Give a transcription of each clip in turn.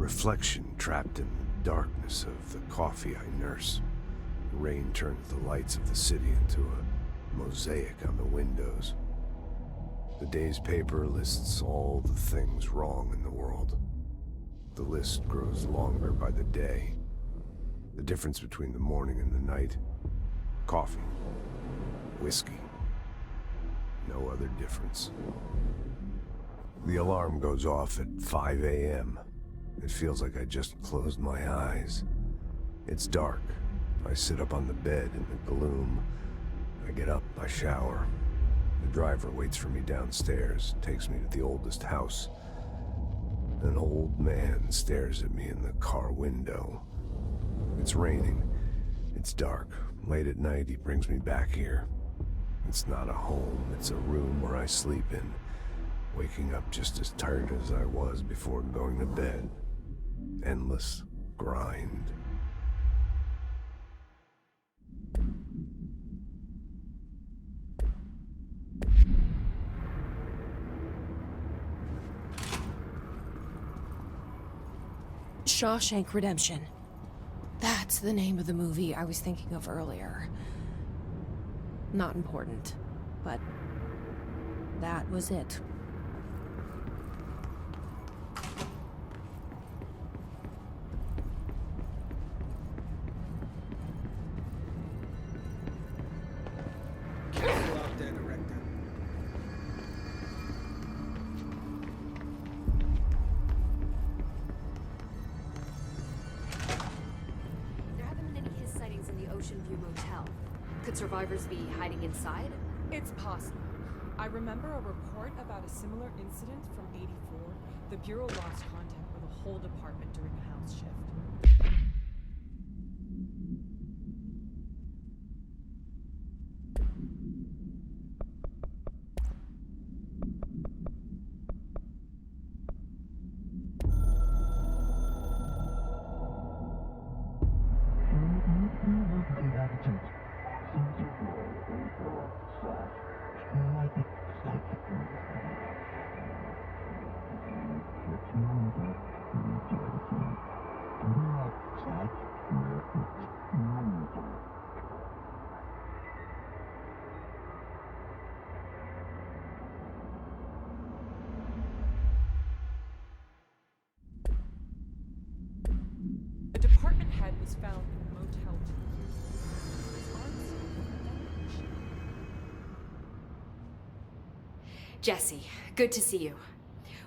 reflection trapped in the darkness of the coffee I nurse. The rain turns the lights of the city into a mosaic on the windows. The day's paper lists all the things wrong in the world. The list grows longer by the day. The difference between the morning and the night: coffee, whiskey. No other difference. The alarm goes off at 5 a.m. It feels like I just closed my eyes. It's dark. I sit up on the bed in the gloom. I get up, I shower. The driver waits for me downstairs, takes me to the oldest house. An old man stares at me in the car window. It's raining. It's dark. Late at night, he brings me back here. It's not a home, it's a room where I sleep in, waking up just as tired as I was before going to bed. Endless grind. Shawshank Redemption. That's the name of the movie I was thinking of earlier. Not important, but that was it. Could survivors be hiding inside? It's possible. I remember a report about a similar incident from '84. The Bureau lost contact with a whole department during a house shift. The department head was found in a motel 2 years ago. His arms were Jesse, good to see you.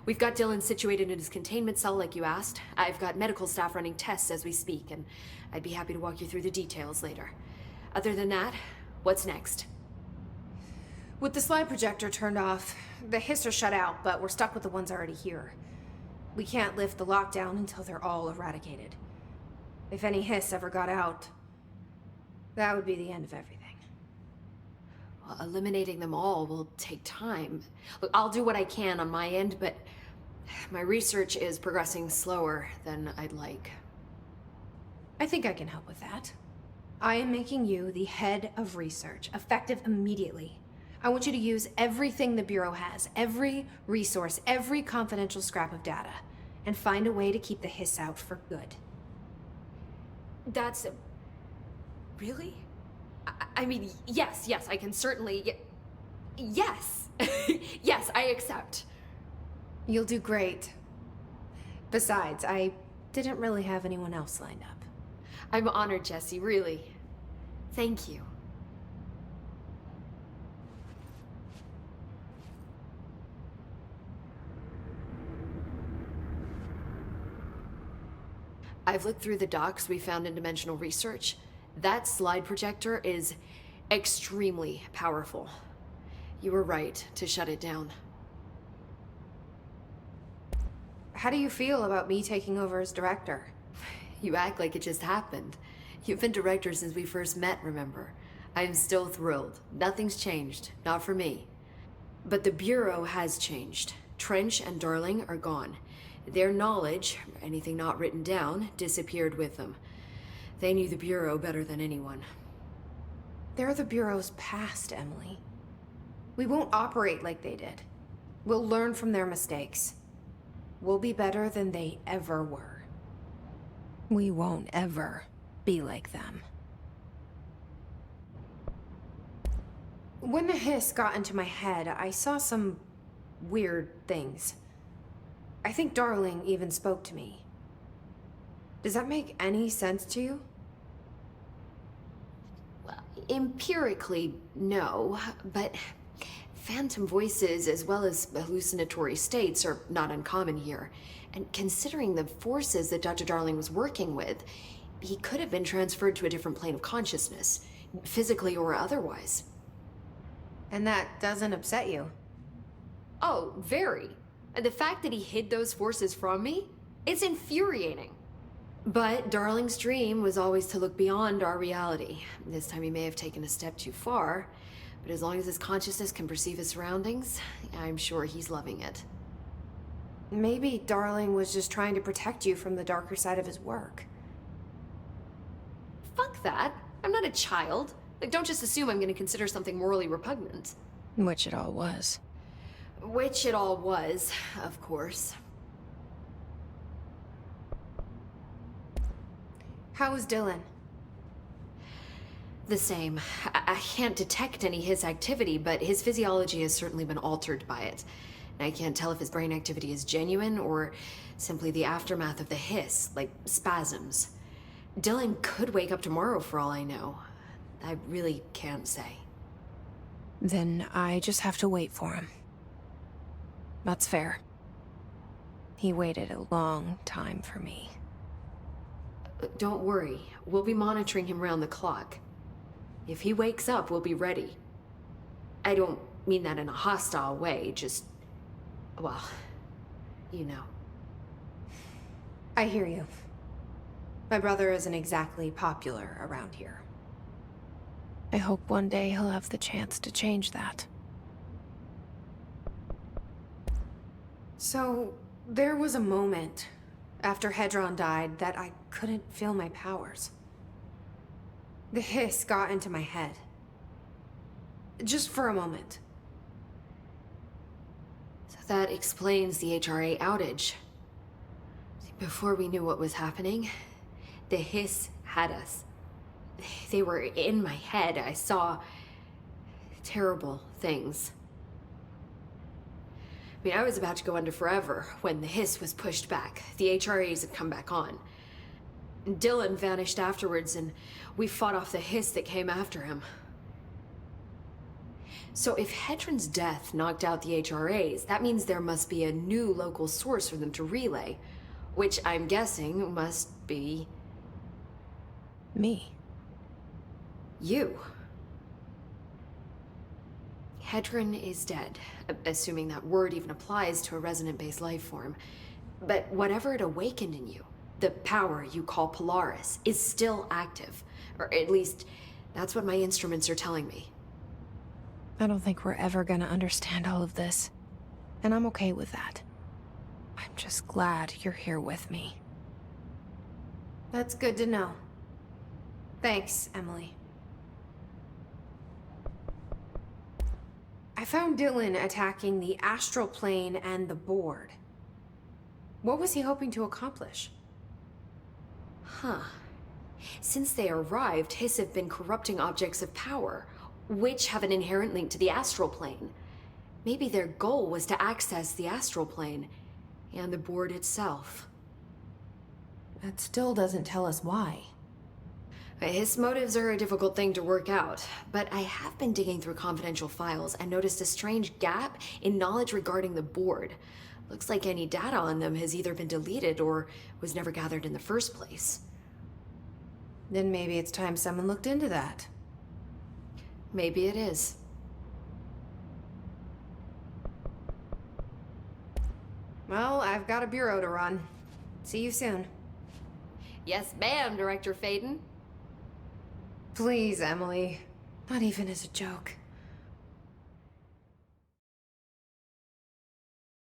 We've got Dylan situated in his containment cell like you asked. I've got medical staff running tests as we speak, and I'd be happy to walk you through the details later. Other than that, what's next? With the slide projector turned off, the hiss are shut out, but we're stuck with the ones already here. We can't lift the lockdown until they're all eradicated. If any hiss ever got out, that would be the end of everything. Well, eliminating them all will take time. Look, I'll do what I can on my end, but my research is progressing slower than I'd like. I think I can help with that. I am making you the head of research, effective immediately. I want you to use everything the Bureau has, every resource, every confidential scrap of data, and find a way to keep the hiss out for good. That's... really? I mean, yes, I can certainly... Yes! Yes, I accept. You'll do great. Besides, I didn't really have anyone else lined up. I'm honored, Jesse, really. Thank you. I've looked through the docs we found in Dimensional Research. That slide projector is extremely powerful. You were right to shut it down. How do you feel about me taking over as director? You act like it just happened. You've been director since we first met, remember? I'm still thrilled. Nothing's changed. Not for me. But the Bureau has changed. Trench and Darling are gone. Their knowledge, anything not written down, disappeared with them. They knew the Bureau better than anyone. They're the Bureau's past, Emily. We won't operate like they did. We'll learn from their mistakes. We'll be better than they ever were. We won't ever be like them. When the hiss got into my head, I saw some weird things. I think Darling even spoke to me. Does that make any sense to you? Well, empirically, no, but phantom voices as well as hallucinatory states are not uncommon here. And considering the forces that Dr. Darling was working with, he could have been transferred to a different plane of consciousness, physically or otherwise. And that doesn't upset you? Oh, very. And the fact that he hid those forces from me, it's infuriating. But Darling's dream was always to look beyond our reality. This time he may have taken a step too far, but as long as his consciousness can perceive his surroundings, I'm sure he's loving it. Maybe Darling was just trying to protect you from the darker side of his work. Fuck that. I'm not a child. Like, don't just assume I'm gonna consider something morally repugnant. Which it all was. Which it all was, of course. How is Dylan? The same. I can't detect any his activity, but his physiology has certainly been altered by it. And I can't tell if his brain activity is genuine or simply the aftermath of the hiss, like spasms. Dylan could wake up tomorrow for all I know. I really can't say. Then I just have to wait for him. That's fair. He waited a long time for me. Don't worry. We'll be monitoring him round the clock. If he wakes up, we'll be ready. I don't mean that in a hostile way, just... well, you know. I hear you. My brother isn't exactly popular around here. I hope one day he'll have the chance to change that. So, there was a moment after Hedron died that I couldn't feel my powers. The hiss got into my head. Just for a moment. So that explains the HRA outage. Before we knew what was happening, the hiss had us. They were in my head. I saw terrible things. I mean, I was about to go under forever when the hiss was pushed back. The HRAs had come back on. Dylan vanished afterwards, and we fought off the hiss that came after him. So if Hedron's death knocked out the HRAs, that means there must be a new local source for them to relay, which I'm guessing must be... me. You. Hedron is dead, assuming that word even applies to a resonant-based life form. But whatever it awakened in you, the power you call Polaris, is still active. Or at least, that's what my instruments are telling me. I don't think we're ever gonna understand all of this. And I'm okay with that. I'm just glad you're here with me. That's good to know. Thanks, Emily. I found Dylan attacking the astral plane and the board. What was he hoping to accomplish? Huh. Since they arrived, Hiss have been corrupting objects of power, which have an inherent link to the astral plane. Maybe their goal was to access the astral plane and the board itself. That still doesn't tell us why. His motives are a difficult thing to work out, but I have been digging through confidential files and noticed a strange gap in knowledge regarding the board. Looks like any data on them has either been deleted or was never gathered in the first place. Then maybe it's time someone looked into that. Maybe it is. Well, I've got a bureau to run. See you soon. Yes, ma'am, Director Faden. Please, Emily. Not even as a joke.